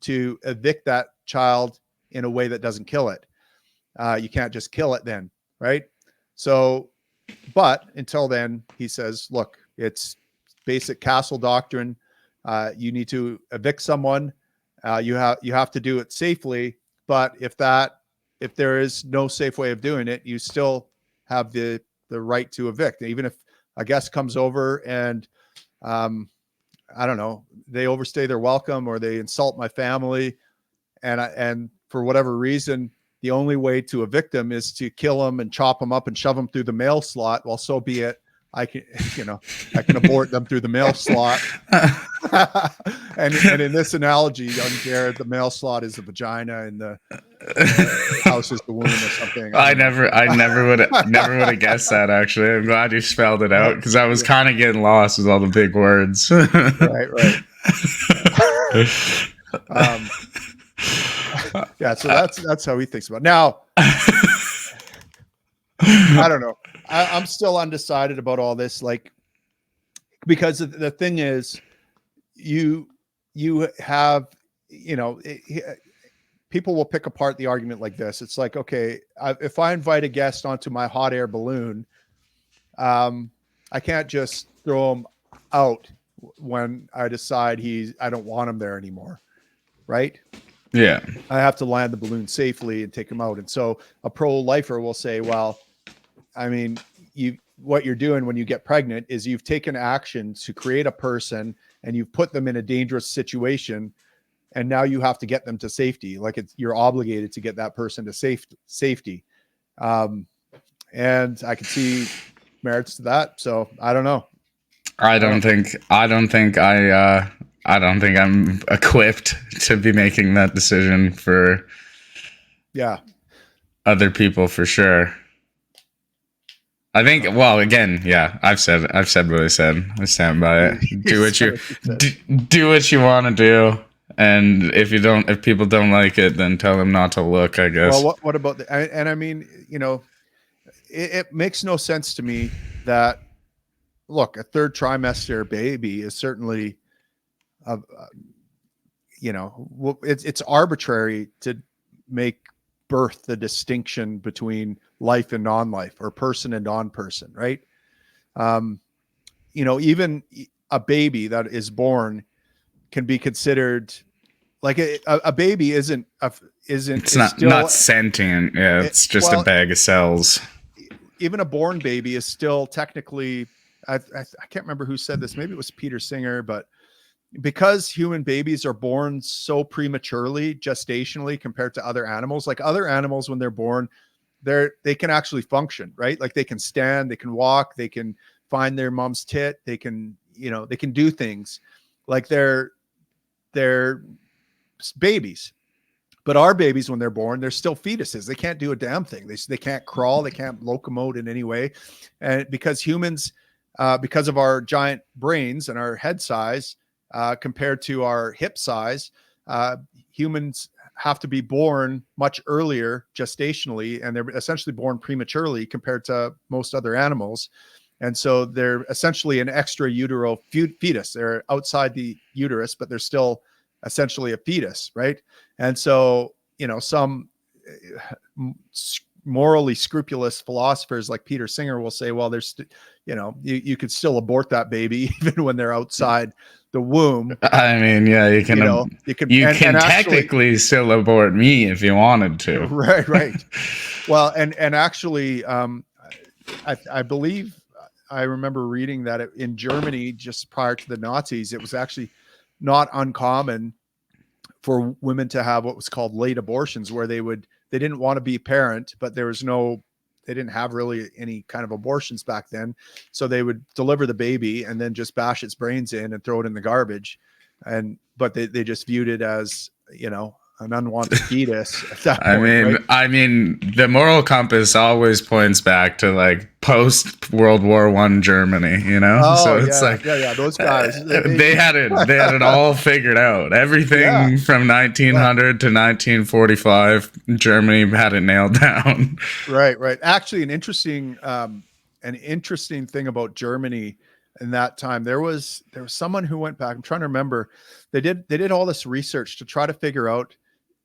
to evict that child in a way that doesn't kill it. You can't just kill it then, right? So, but until then, he says, look, it's basic castle doctrine. You need to evict someone. You have to do it safely. But if there is no safe way of doing it, you still have the right to evict. Even if a guest comes over and I don't know, they overstay their welcome or they insult my family, and for whatever reason, the only way to evict them is to kill them and chop them up and shove them through the mail slot. Well, so be it. I can abort them through the mail slot. and in this analogy, young Jared, the mail slot is the vagina and the house is the womb or something. I never would have guessed that. Actually, I'm glad you spelled it out because I was kind of getting lost with all the big words. Right. Yeah, so that's how he thinks about it. Now. I don't know. I'm still undecided about all this, like, because the thing is, you have, people will pick apart the argument like this. It's like, okay, if I invite a guest onto my hot air balloon, I can't just throw him out when I decide I don't want him there anymore, right? Yeah. I have to land the balloon safely and take him out. And so a pro-lifer will say, well, I mean, what you're doing when you get pregnant is you've taken action to create a person and you've put them in a dangerous situation. And now you have to get them to safety. Like you're obligated to get that person to safety. And I can see merits to that. So I don't know. I don't think I'm equipped to be making that decision for other people for sure. I think, well, again, yeah, I've said what I said. I stand by it. Do what you want to do. And if people don't like it, then tell them not to look, I guess. Well, what about and I mean, it makes no sense to me that, look, a third trimester baby is certainly, it's arbitrary to make birth the distinction between life and non-life or person and non-person, right? Even a baby that is born can be considered like a baby isn't not sentient. Yeah, it's just a bag of cells. Even a born baby is still technically, I can't remember who said this. Maybe it was Peter Singer, but because human babies are born so prematurely, gestationally, compared to other animals, like other animals, when they're born, they can actually function, right? Like they can stand, they can walk, they can find their mom's tit, they can do things like they're babies. But our babies, when they're born, they're still fetuses. They can't do a damn thing. They can't crawl, they can't locomote in any way. And because humans, because of our giant brains and our head size, compared to our hip size, humans have to be born much earlier gestationally, and they're essentially born prematurely compared to most other animals. And so they're essentially an extra utero fetus. They're outside the uterus, but they're still essentially a fetus, right? And so, some morally scrupulous philosophers like Peter Singer will say, well, you could still abort that baby even when they're outside the womb. I mean, yeah, you can you can actually, technically still abort me if you wanted to. Right. Well, and actually, I believe I remember reading that in Germany, just prior to the Nazis, it was actually not uncommon for women to have what was called late abortions, where they didn't want to be a parent, but they didn't have really any kind of abortions back then. So they would deliver the baby and then just bash its brains in and throw it in the garbage. But they just viewed it as, an unwanted fetus at that point. I mean, the moral compass always points back to like post World War I Germany, Oh, so it's those guys, they had it all figured out. Everything from 1900 to 1945, Germany had it nailed down. Right. Actually, an interesting thing about Germany in that time, there was someone who went back. I'm trying to remember. They did all this research to try to figure out,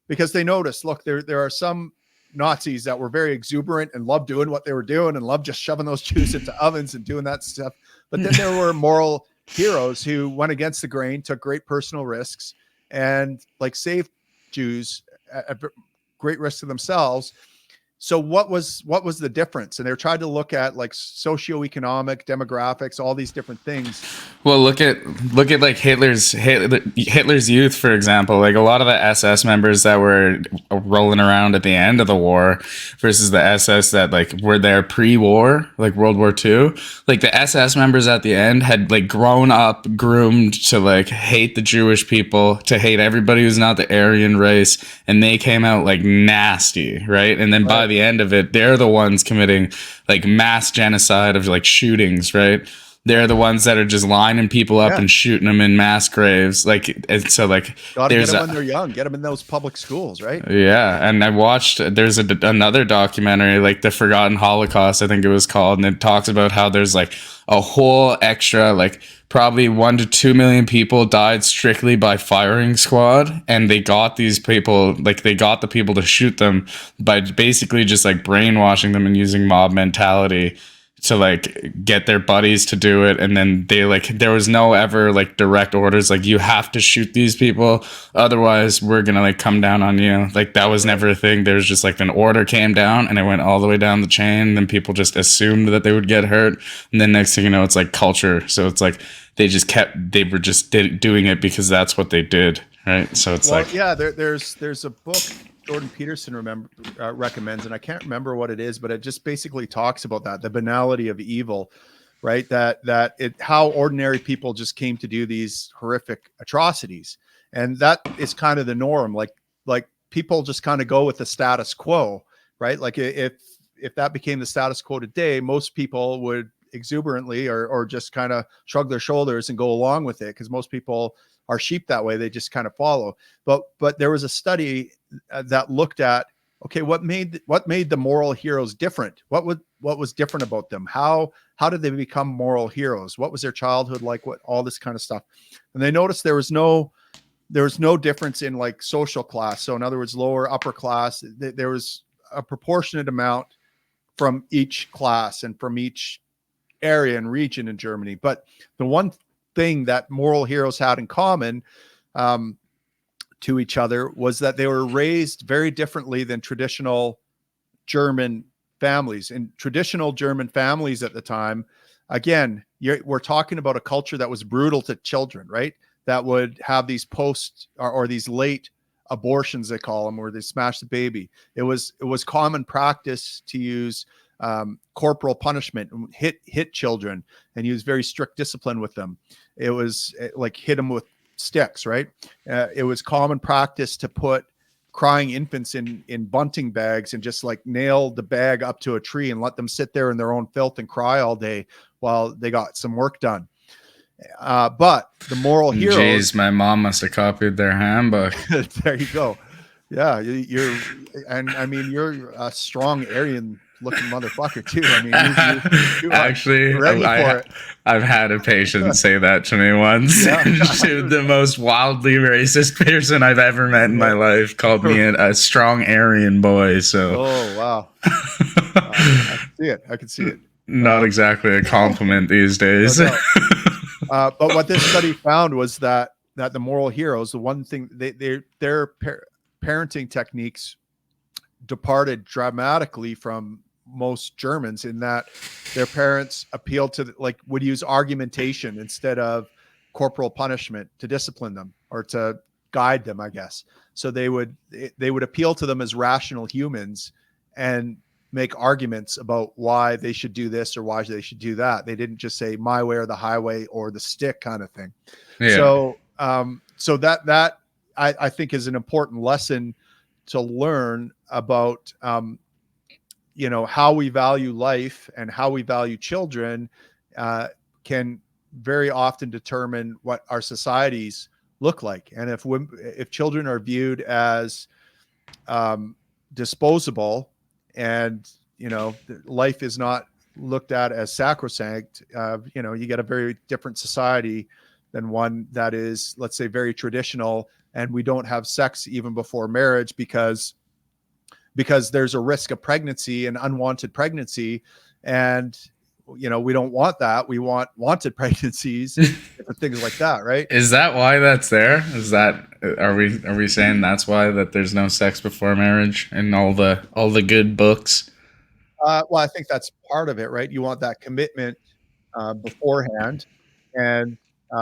because they noticed, look, there are some Nazis that were very exuberant and loved doing what they were doing and loved just shoving those Jews into ovens and doing that stuff. But then there were moral heroes who went against the grain, took great personal risks, and like saved Jews at great risk to themselves. So what was the difference? And they tried to look at like socioeconomic, demographics, all these different things. Well, look at like Hitler's youth, for example. Like a lot of the SS members that were rolling around at the end of the war versus the SS that like were there pre-war, like World War II. Like the SS members at the end had like grown up, groomed to like hate the Jewish people, to hate everybody who's not the Aryan race, and they came out like nasty, right? And then by the end of it, they're the ones committing like mass genocide of like shootings, right? They're the ones that are just lining people up and shooting them in mass graves. Like, and so like, gotta get them when they're young, get them in those public schools, right? Yeah. And I watched, there's another documentary, like The Forgotten Holocaust, I think it was called. And it talks about how there's like a whole extra, like probably 1 to 2 million people died strictly by firing squad. And they got these people, like they got the people to shoot them by basically just like brainwashing them and using mob mentality to like get their buddies to do it. And then they like, there was no ever like direct orders like you have to shoot these people, otherwise we're gonna like come down on you. Like that was never a thing. There's just like an order came down and it went all the way down the chain. Then people just assumed that they would get hurt, and then next thing you know, it's like culture. So it's like they were just doing it because that's what they did, right? So it's there's a book Jordan Peterson recommends, and I can't remember what it is, but it just basically talks about that, the banality of evil, right? How ordinary people just came to do these horrific atrocities. And that is kind of the norm. Like people just kind of go with the status quo, right? Like if that became the status quo today, most people would exuberantly or just kind of shrug their shoulders and go along with it, because most people are sheep that way. They just kind of follow. But there was a study that looked at, okay, what made the moral heroes different? What was different about them? How did they become moral heroes? What was their childhood like? What, all this kind of stuff. And they noticed there was no difference in like social class. So in other words, lower, upper class, there was a proportionate amount from each class and from each area and region in Germany. But the one thing that moral heroes had in common to each other was that they were raised very differently than traditional German families. In traditional German families at the time, again, we're talking about a culture that was brutal to children, right? That would have these or these late abortions, they call them, where they smash the baby. It was common practice to use corporal punishment, hit children, and use very strict discipline with them. It was like hit them with sticks, right? It was common practice to put crying infants in bunting bags and just like nail the bag up to a tree and let them sit there in their own filth and cry all day while they got some work done. But the moral heroes. Jeez, my mom must have copied their handbook. There you go. Yeah, you're a strong Aryan looking motherfucker too. I mean, you are Actually, ready for it. I've had a patient say that to me once. Yeah. Dude, the most wildly racist person I've ever met in my life called me a strong Aryan boy. So, Oh wow, I can see it. I can see it. not exactly a compliment these No days. doubt. But what this study found was that the moral heroes, the one thing their parenting techniques departed dramatically from most Germans in that their parents appealed to would use argumentation instead of corporal punishment to discipline them or to guide them, I guess. So they would appeal to them as rational humans and make arguments about why they should do this or why they should do that. They didn't just say my way or the highway or the stick kind of thing. Yeah. So that I think is an important lesson to learn about, how we value life and how we value children can very often determine what our societies look like. And if children are viewed as disposable and, life is not looked at as sacrosanct, you get a very different society than one that is, let's say, very traditional, and we don't have sex even before marriage because there's a risk of pregnancy and unwanted pregnancy. And, we don't want that. We want wanted pregnancies and things like that. Right. Is that why that's there? Are we saying that's why that there's no sex before marriage in all the good books? Well, I think that's part of it, right? You want that commitment beforehand. And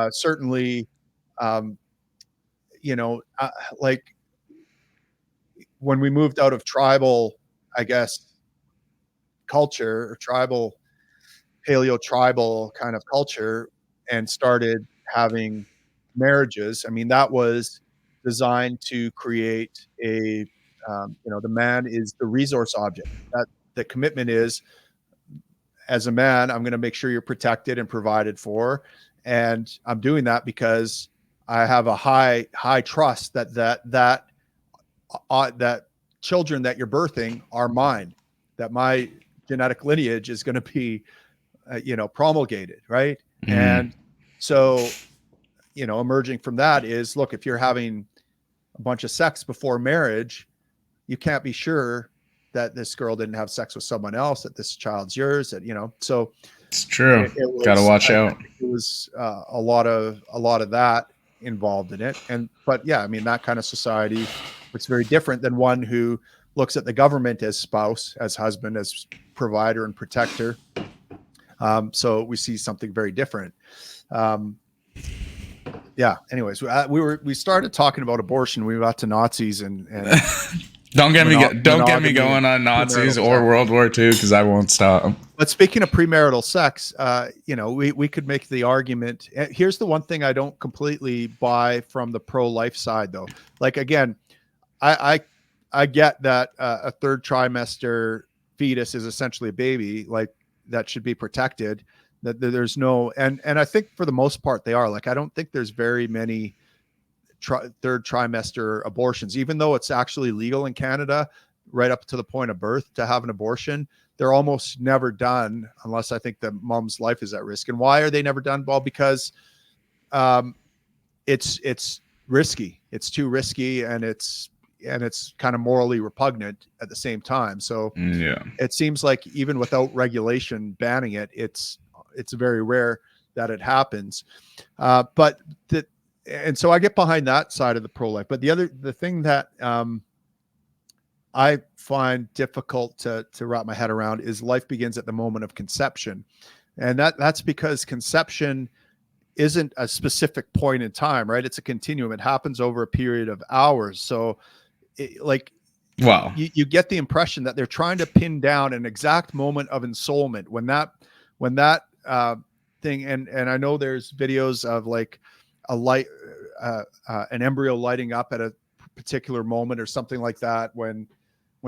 certainly, like when we moved out of tribal, I guess, culture or paleo tribal kind of culture and started having marriages, I mean, that was designed to create the man is the resource object. That the commitment is, as a man, I'm going to make sure you're protected and provided for. And I'm doing that because I have a high trust that children that you're birthing are mine, that my genetic lineage is going to be, promulgated. Right. Mm. And so, emerging from that is, look, if you're having a bunch of sex before marriage, you can't be sure that this girl didn't have sex with someone else, that this child's yours, so it's true. Gotta watch out. It was a lot of that involved in it. But yeah, I mean, that kind of society, it's very different than one who looks at the government as spouse, as husband, as provider and protector. So we see something very different. Yeah. Anyways, we started talking about abortion. We got to Nazis and don't get me going on Nazis or World War II, because I won't stop. But speaking of premarital sex, we could make the argument. Here's the one thing I don't completely buy from the pro-life side, though. Like, again, I get that a third trimester fetus is essentially a baby, like that should be protected. That there's no, and I think for the most part they are. Like, I don't think there's very many third trimester abortions, even though it's actually legal in Canada right up to the point of birth to have an abortion. They're almost never done unless I think the mom's life is at risk. And why are they never done? Well, because it's risky. It's too risky, and it's kind of morally repugnant at the same time. So yeah, it seems like even without regulation banning it, it's very rare that it happens. And so I get behind that side of the pro-life. But the thing that I find difficult to wrap my head around is life begins at the moment of conception. And that's because conception isn't a specific point in time, right? It's a continuum. It happens over a period of hours. So you get the impression that they're trying to pin down an exact moment of ensoulment when that thing. And I know there's videos of like an embryo lighting up at a particular moment or something like that when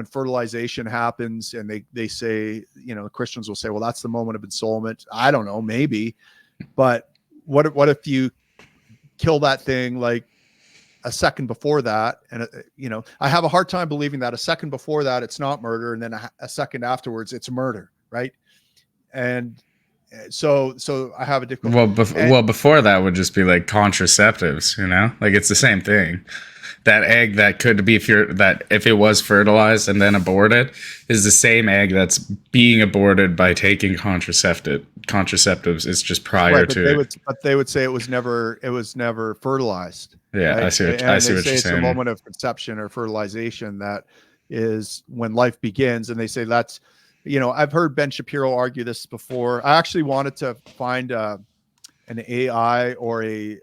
fertilization happens, and they say, Christians will say, well, that's the moment of ensoulment. I don't know, maybe, but what if you kill that thing like a second before that, and I have a hard time believing that a second before that it's not murder, and then a second afterwards it's murder, right? And so I have a difficult. Well, before that would just be like contraceptives, like it's the same thing. That egg that could be if it was fertilized and then aborted is the same egg that's being aborted by taking contraceptives. It's just prior to. They would say it was never fertilized. Yeah, right? I see what you're saying. It's a moment of conception or fertilization that is when life begins, and they say that's. I've heard Ben Shapiro argue this before. I actually wanted to find an AI or a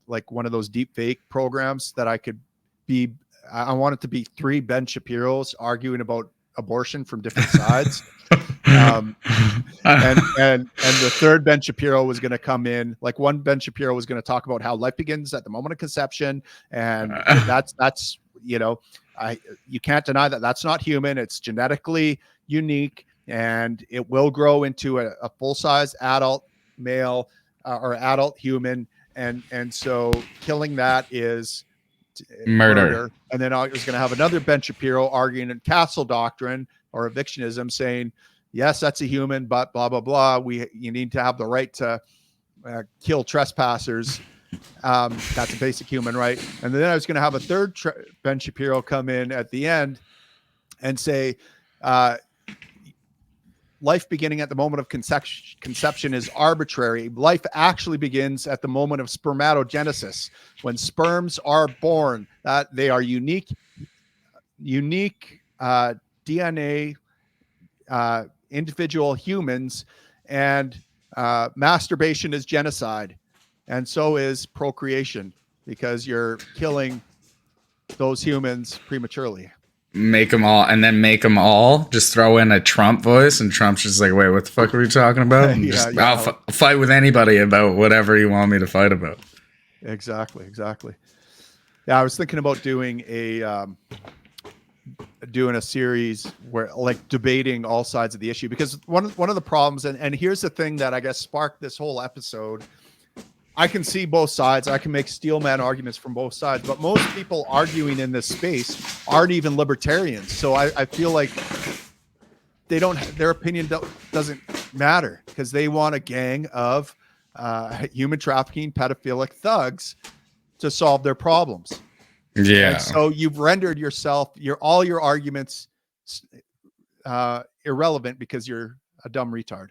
like one of those deep fake programs that I could be. I want it to be 3 Ben Shapiros arguing about abortion from different sides. And the third Ben Shapiro was going to come in. Like one Ben Shapiro was going to talk about how life begins at the moment of conception, and that's you can't deny that that's not human. It's genetically unique, and it will grow into a full-size adult male or adult human, and so killing that is murder. And then I was going to have another Ben Shapiro arguing in castle doctrine or evictionism, saying yes, that's a human, but blah blah blah. You need to have the right to kill trespassers. That's a basic human right. And then I was going to have a third Ben Shapiro come in at the end and say life beginning at the moment of conception is arbitrary. Life actually begins at the moment of spermatogenesis, when sperms are born. That they are unique DNA individual humans, and masturbation is genocide, and so is procreation, because you're killing those humans prematurely. Make them all, just throw in a Trump voice, and Trump's just like, wait, what the fuck are we talking about? I'll fight with anybody about whatever you want me to fight about. Exactly. Yeah, I was thinking about doing a series where like debating all sides of the issue, because one of the problems, and here's the thing that I guess sparked this whole episode. I can see both sides. I can make steelman arguments from both sides, but most people arguing in this space aren't even libertarians. So I feel like their opinion doesn't matter, because they want a gang of human trafficking, pedophilic thugs to solve their problems. Yeah. And so you've rendered yourself, all your arguments irrelevant because you're a dumb retard.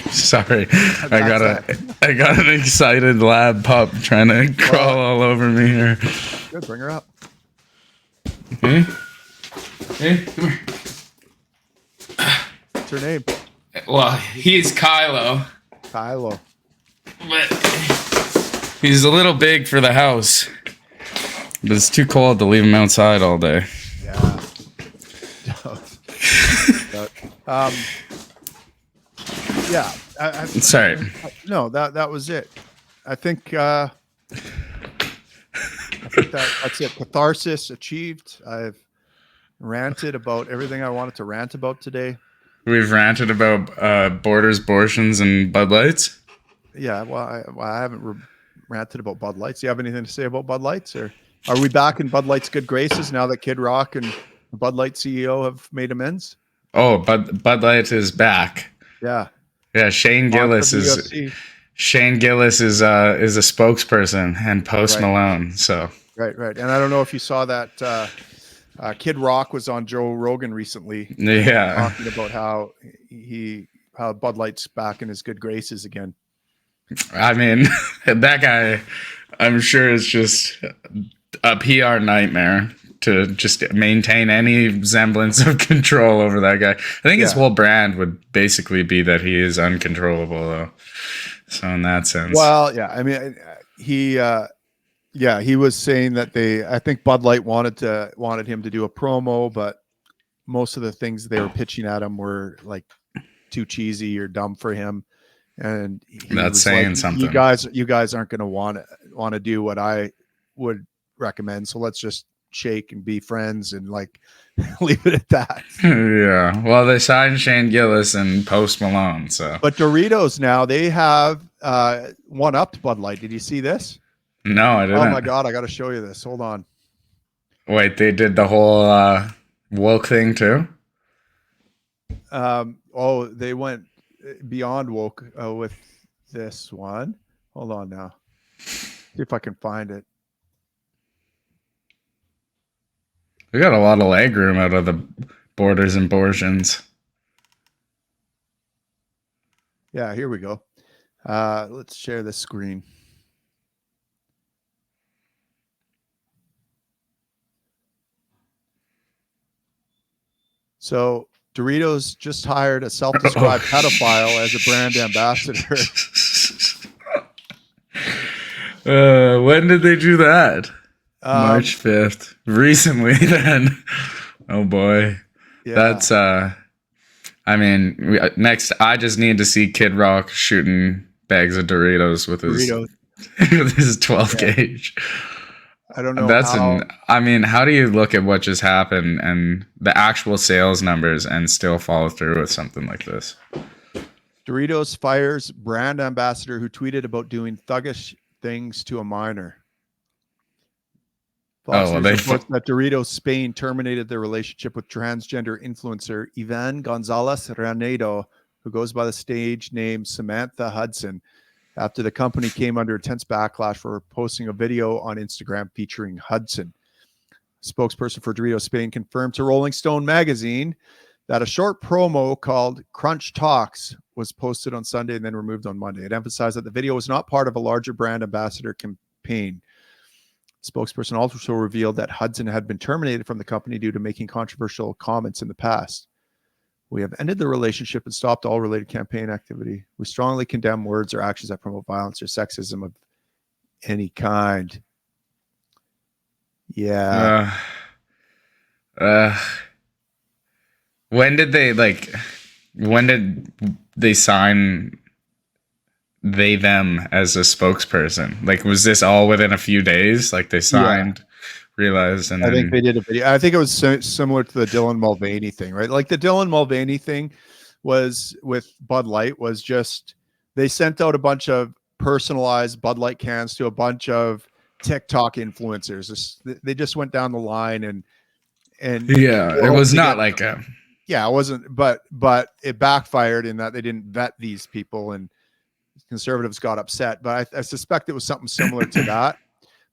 Sorry, I got an excited lab pup trying to crawl all over me here. Good, bring her up. Hey, come here. What's her name? Well, he's Kylo. But he's a little big for the house, but it's too cold to leave him outside all day. Yeah. Yeah. Sorry. No, that was it. I think that's it. Catharsis achieved. I've ranted about everything I wanted to rant about today. We've ranted about Borders, Bortions, and Bud Lights. Yeah, well, I haven't ranted about Bud Lights. Do you have anything to say about Bud Lights, or are we back in Bud Light's good graces now that Kid Rock and the Bud Light CEO have made amends? Oh, Bud Light is back. Yeah. Yeah, Shane Gillis is a spokesperson, and Post Malone. So right. And I don't know if you saw that Kid Rock was on Joe Rogan recently. Yeah, talking about how Bud Light's back in his good graces again. I mean, that guy, I'm sure, is just a PR nightmare to just maintain any semblance of control over that guy. I think his whole brand would basically be that he is uncontrollable, though. So in that sense, well, yeah, I mean, he was saying that I think Bud Light wanted him to do a promo, but most of the things they were pitching at him were like too cheesy or dumb for him, and that's saying like, something. You guys aren't going to want to do what I would recommend, so let's just shake and be friends and like leave it at that. Yeah, well, they signed Shane Gillis and Post Malone, so. But Doritos now, they have one-upped Bud Light. Did you see this? No, I Oh my didn't. God, I got to show you this. Hold on. Wait, they did the whole woke thing too? Oh, they went beyond woke with this one. Hold on now. See if I can find it. We got a lot of leg room out of the Borders and Bortions. Yeah, here we go. Let's share this screen. So Doritos just hired a self-described pedophile as a brand ambassador. When did they do that? March 5th. Recently then. Oh boy. Yeah. That's I mean, next I just need to see Kid Rock shooting bags of Doritos with his with his 12 gauge. I don't know That's how. I mean, how do you look at what just happened and the actual sales numbers and still follow through with something like this? Doritos fires brand ambassador who tweeted about doing thuggish things to a minor. Fox News reports that Doritos Spain terminated their relationship with transgender influencer Ivan Gonzalez Ranedo, who goes by the stage name Samantha Hudson, after the company came under intense backlash for posting a video on Instagram featuring Hudson. Spokesperson for Doritos Spain confirmed to Rolling Stone magazine that a short promo called Crunch Talks was posted on Sunday and then removed on Monday. It emphasized that the video was not part of a larger brand ambassador campaign. Spokesperson also revealed that Hudson had been terminated from the company due to making controversial comments in the past. We have ended the relationship and stopped all related campaign activity. We strongly condemn words or actions that promote violence or sexism of any kind. Yeah. When did they sign them as a spokesperson? Like, was this all within a few days? Like they signed, realized, and I think they did a video. I think it was similar to the Dylan Mulvaney thing, right? Like the Dylan Mulvaney thing was with Bud Light was just, they sent out a bunch of personalized Bud Light cans to a bunch of TikTok influencers. They just went down the line and it was not like it wasn't, but it backfired in that they didn't vet these people and conservatives got upset. But I suspect it was something similar to that.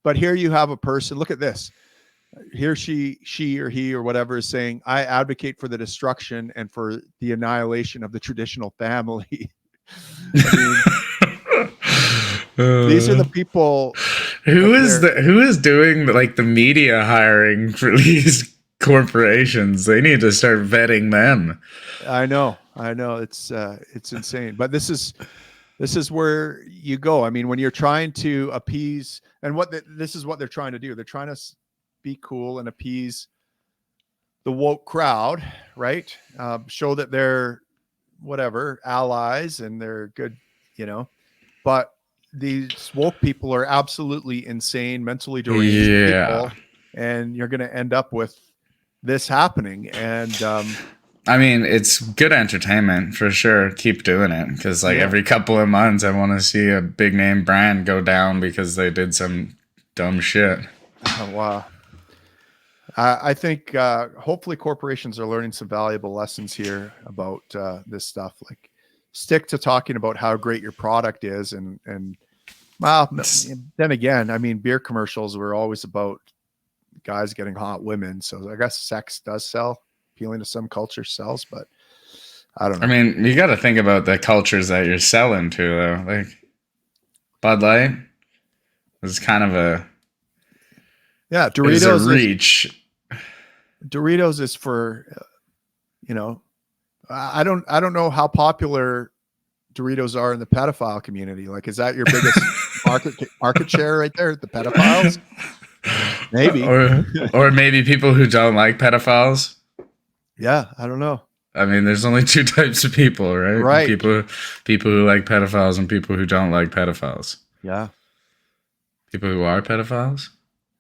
But here you have a person, look at this. Here she or he or whatever is saying, I advocate for the destruction and for the annihilation of the traditional family. I mean, these are the people who is doing like the media hiring for these corporations. They need to start vetting them. I know it's insane, but this is where you go. I mean, when you're trying to appease, and this is what they're trying to do. They're trying to be cool and appease the woke crowd, right? Show that they're whatever allies and they're good, but these woke people are absolutely insane, mentally deranged people, and you're going to end up with this happening. And I mean, it's good entertainment for sure. Keep doing it because every couple of months I want to see a big name brand go down because they did some dumb shit. Oh, wow. I think hopefully corporations are learning some valuable lessons here about this stuff. Like, stick to talking about how great your product is, and well, then again, I mean, beer commercials were always about guys getting hot women, so I guess sex does sell. Appealing to some culture sells, but I don't know. I mean, you got to think about the cultures that you're selling to, though. Like Bud Light was kind of a Doritos reach. Doritos is for, I don't know how popular Doritos are in the pedophile community. Like, is that your biggest market share right there? The pedophiles, maybe, or maybe people who don't like pedophiles. Yeah, I don't know. I mean, there's only two types of people, right? Right. People who like pedophiles and people who don't like pedophiles. Yeah. People who are pedophiles?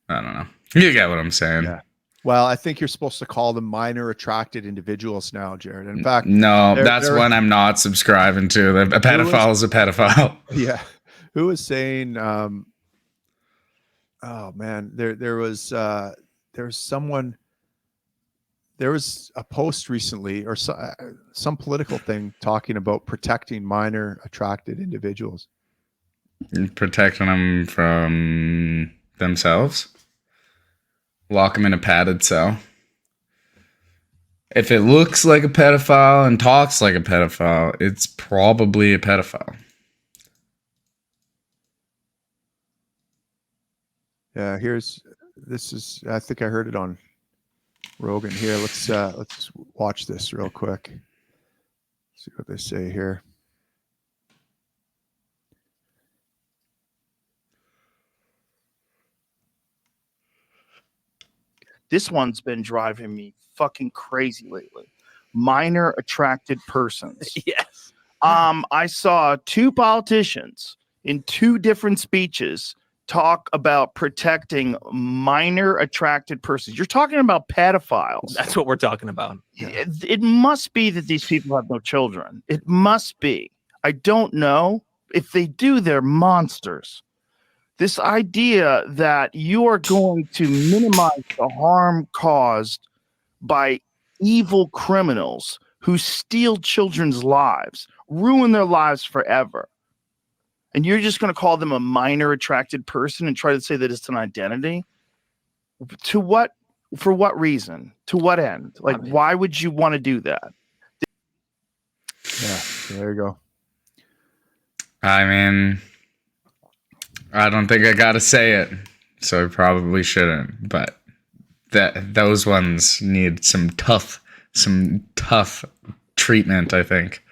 I don't know. You get what I'm saying. Yeah. Well, I think you're supposed to call them minor attracted individuals now, Jared. In fact, no, that's one I'm not subscribing to. A pedophile is a pedophile. Yeah. Who was saying oh man, there was someone, there was a post recently or some political thing talking about protecting minor attracted individuals. Protecting them from themselves. Lock them in a padded cell. If it looks like a pedophile and talks like a pedophile, it's probably a pedophile. Yeah, this is, I think I heard it on Rogan here. Let's watch this real quick. See what they say here. This one's been driving me fucking crazy lately. Minor attracted persons. Yes. I saw two politicians in two different speeches talk about protecting minor attracted persons. You're talking about pedophiles. That's what we're talking about. It must be that these people have no children. It must be. I don't know. If they do, they're monsters. This idea that you are going to minimize the harm caused by evil criminals who steal children's lives, ruin their lives forever, and you're just going to call them a minor attracted person and try to say that it's an identity? To what? For what reason? To what end? Like, why would you want to do that? Yeah, there you go. I mean, I don't think I gotta say it, so I probably shouldn't. But those ones need some tough treatment, I think.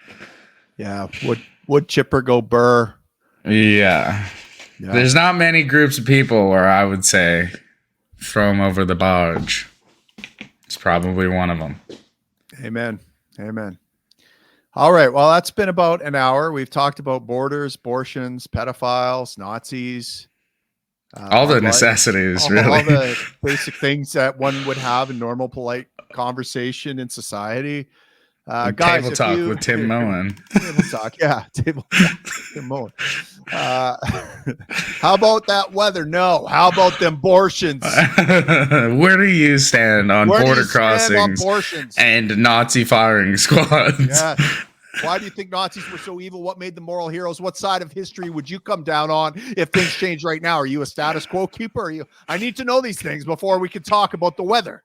Yeah, would chipper go burr? Yeah. There's not many groups of people where I would say throw them over the barge. It's probably one of them. Amen. Amen. All right. Well, that's been about an hour. We've talked about borders, Bortions, pedophiles, Nazis. All the necessities, really. All the basic things that one would have in normal, polite conversation in society. Guys, table talk with Tim Moen. Table talk, yeah. Table talk, Tim Moen. How about that weather? No. How about them Bortions? Where do you stand on Where do border you stand on crossings Bortions? and Nazi firing squads? Yeah. Why do you think Nazis were so evil? What made them moral heroes? What side of history would you come down on if things change right now? Are you a status quo keeper? Are you? I need to know these things before we can talk about the weather.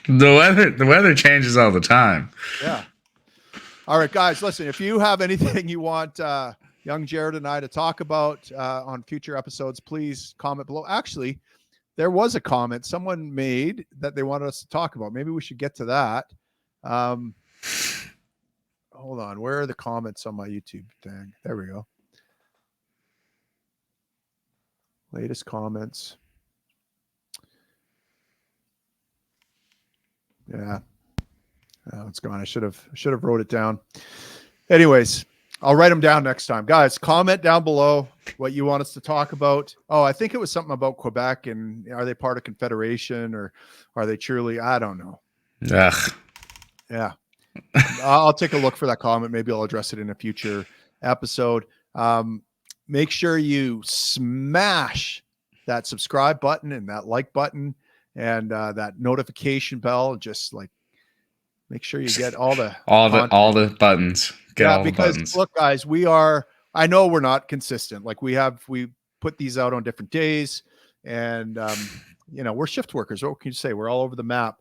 The weather changes all the time. Yeah. All right, guys, listen, if you have anything you want young Jared and I to talk about on future episodes, please comment below. Actually, there was a comment someone made that they wanted us to talk about. Maybe we should get to that. Hold on. Where are the comments on my YouTube thing? There we go. Latest comments. Yeah. Oh, it's gone. I should have wrote it down. Anyways, I'll write them down next time. Guys, comment down below what you want us to talk about. Oh, I think it was something about Quebec and are they part of Confederation or are they truly? I don't know. Ugh. Yeah. I'll take a look for that comment. Maybe I'll address it in a future episode. Make sure you smash that subscribe button and that like button and that notification bell. Just like make sure you get all the buttons. Get all the buttons. Look, guys, I know we're not consistent. Like we put these out on different days, and we're shift workers. What can you say? We're all over the map.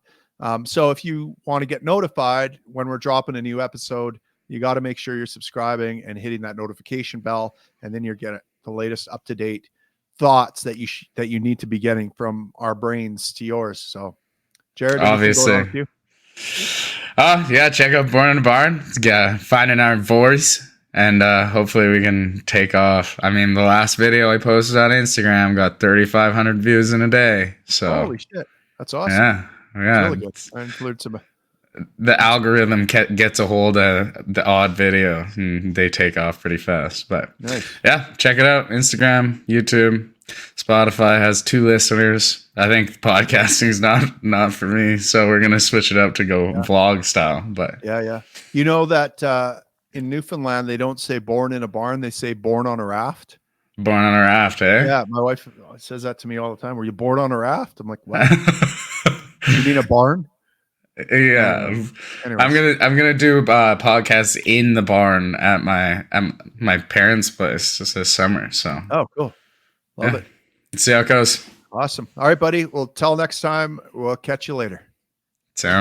So if you want to get notified when we're dropping a new episode, you got to make sure you're subscribing and hitting that notification bell, and then you're getting the latest up-to-date thoughts that you need to be getting from our brains to yours. So, Jared, obviously, yeah, check out Born in a Barn. Yeah, finding our voice, and hopefully we can take off. I mean, the last video I posted on Instagram got 3,500 views in a day. So holy shit, that's awesome. Yeah. Really good. I include some. The algorithm gets a hold of the odd video and they take off pretty fast. But nice. Yeah, check it out. Instagram, YouTube, Spotify has 2 listeners. I think podcasting's not for me, so we're gonna switch it up to go vlog style. But yeah. You know that in Newfoundland they don't say born in a barn, they say born on a raft. Born on a raft, eh? Yeah, my wife says that to me all the time. Were you born on a raft? I'm like, what? You mean a barn? Yeah. Anyways. I'm gonna do podcasts in the barn at my parents' place this summer. So Oh, cool. Love yeah. it. Let's see how it goes. Awesome. All right, buddy. Well, till next time, we'll catch you later. Sounds